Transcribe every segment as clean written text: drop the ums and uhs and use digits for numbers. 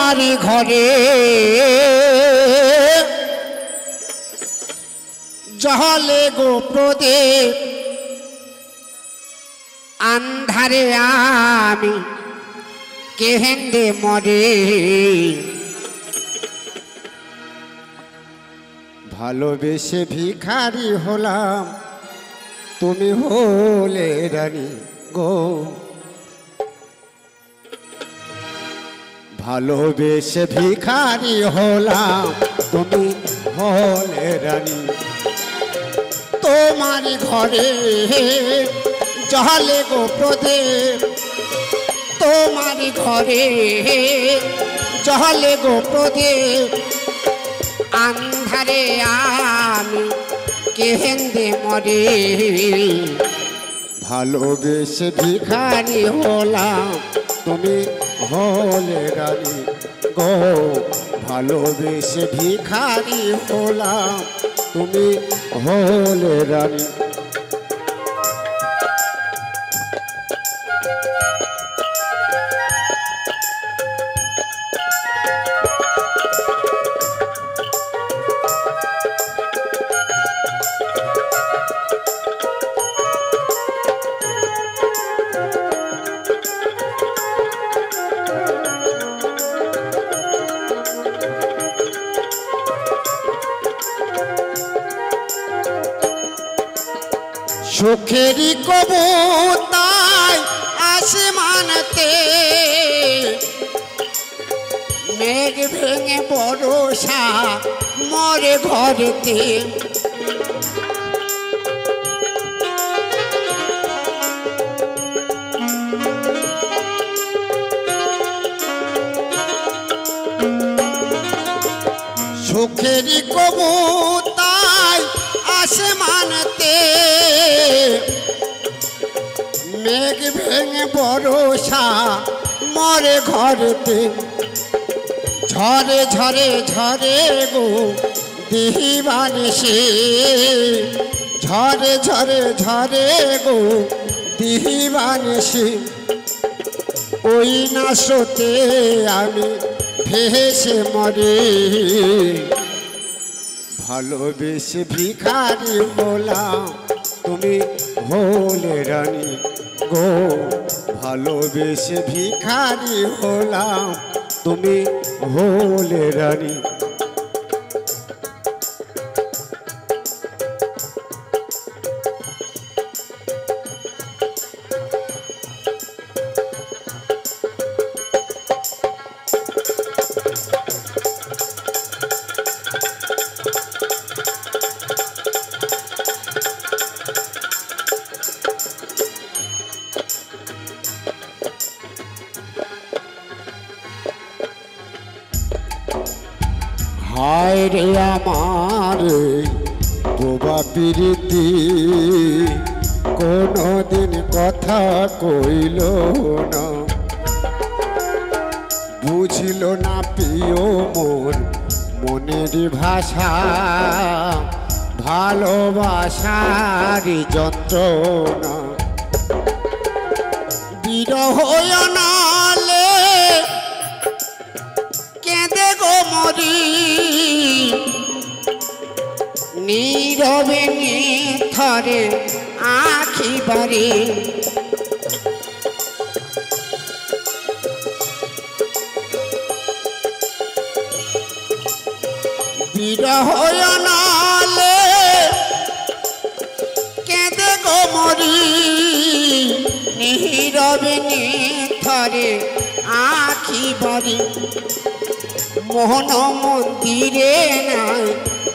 তোমারি ঘরে জহলে গো প্রদীপ আন্ধারে আমি কেহেন্দে মরে ভালোবেসে ভিখারি হলাম তুমি হলে রানী গো ভালোবেসে ভিখারি হলাম তুমি হলে রানী তোমারি ঘরে জহলে গো প্রদীপ তোমারি ঘরে জহলে গো প্রদীপ আন্ধারে আমি কেহেন্দে মরে ভালোবেসে ভিখারি হলাম তুমি হলে রানী গো ভালোবেসে ভিখারি হলাম তুমি হলে রানী সুখেরি কবুতায় আসমানতে মেঘ ভেঙে বরষা মরে ঘরেতে সুখেরি কবুতায় আসমানতে মেঘ ভেঙে বরষা মরে ঘরেতে ঝরে ঝরে ঝরে গো দিবানিশি ঝরে ঝরে ঝরে গো দিবানিশি ওই নাশতে আমি ভেসে মরে ভালোবেসে ভিখারি হলাম তুমি হলে রানী গো ভালোবেসে ভিখারি হলাম তুমি হলে রানী হায় রে আমার বোবা প্রীতি কোনদিন কথা কইল না বুঝিল না প্রিয় মন মনের ভাষা ভালোবাসার যন্ত্রণা বিরহ নালে কেঁদে গো মরি নীরবে নিথরে আখি বাড়ি বিরহ নালে কেঁদে গো মরি নীরবে নিথরে আখি বাড়ি মোহন মন্দিরে নাই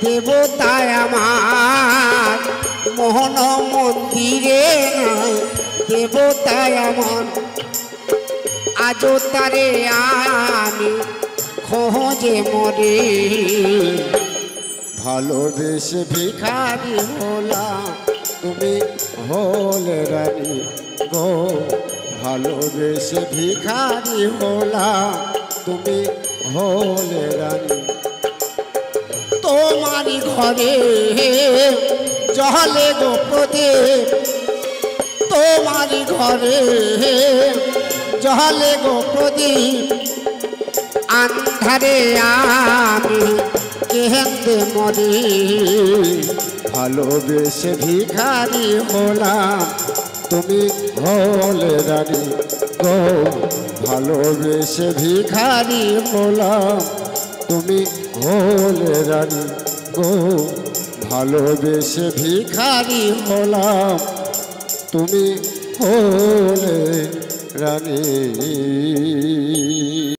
দেবতায় আমার মোহন মন্দিরে নাই দেবতায় আমার আজও তারে আমি খোঁজে মরে ভালোবেসে ভিখারি হলাম তুমি হলে রানী গো ভালোবেসে ভিখারি হলাম তুমি হলে রানী তোমারি ঘরে জহলে গো প্রদীপ তোমারি ঘরে জহলে গো প্রদীপ আন্ধারে আমি কেহেন্দে মরি ভালোবেসে ভিখারি হলাম তুমি হলে রানী গো ভালোবেসে ভিখারি হলাম তুমি হলে রানী গো ভালোবেসে ভিখারি হলাম তুমি হলে রানী।